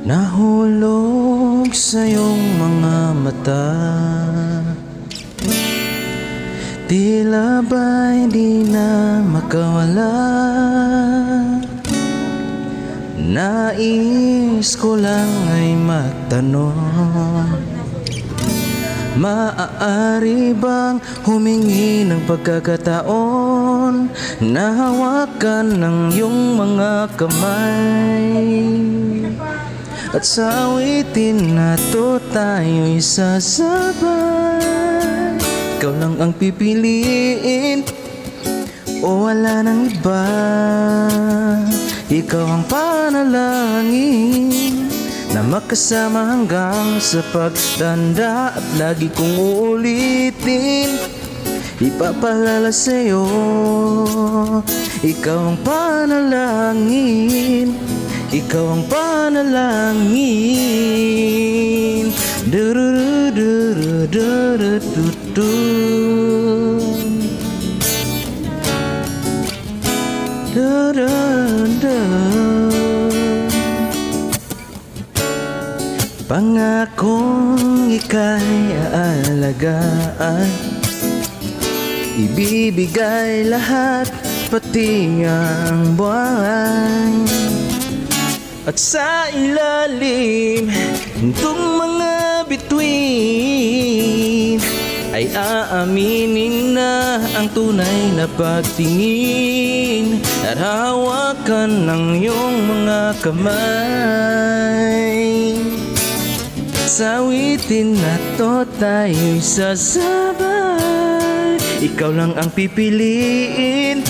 Nahulog sa iyong mga mata, tila ba hindi na makawala. Nais ko lang ay matanong, maaari bang humingi ng pagkakataon na hawakan ng iyong mga kamay? At sa awitin na to tayo'y sasabay. Ikaw lang ang pipiliin o wala nang iba. Ikaw ang panalangin na makasama hanggang sa pagtanda. At lagi kong uulitin, ipapalala sa'yo, ikaw ang panalangin, ikaw ang panalangin. Du-du-du-du-du-du-du-du. Du-du-du. Pangakong ika'y aalagaan, ibibigay lahat pati ang buhay. At sa ilalim nitong mga bituin ay aaminin na ang tunay na pagtingin at hawakan ng iyong mga kamay. Sa awitin na to tayo'y sasabay. Ikaw lang ang pipiliin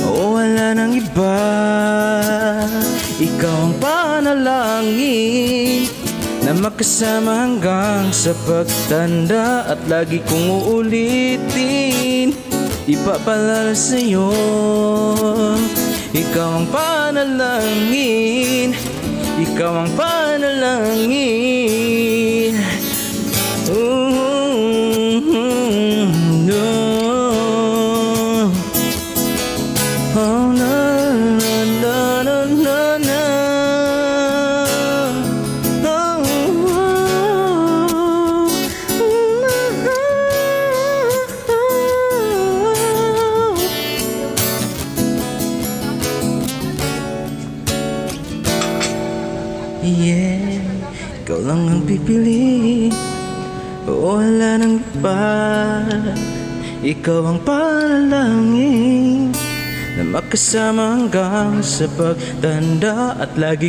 o wala nang iba. Ikaw ang panalangin na makasama hanggang sa pagtanda. At lagi kong uulitin, ipapalala sa'yo, ikaw ang panalangin, ikaw ang panalangin. No. Oh, no, no, no, no, no, no. Oh, yeah, ikaw lang ang pipiliin o wala nang iba. Ikaw ang panalangin na makasama hanggang sa pagtanda. At lagi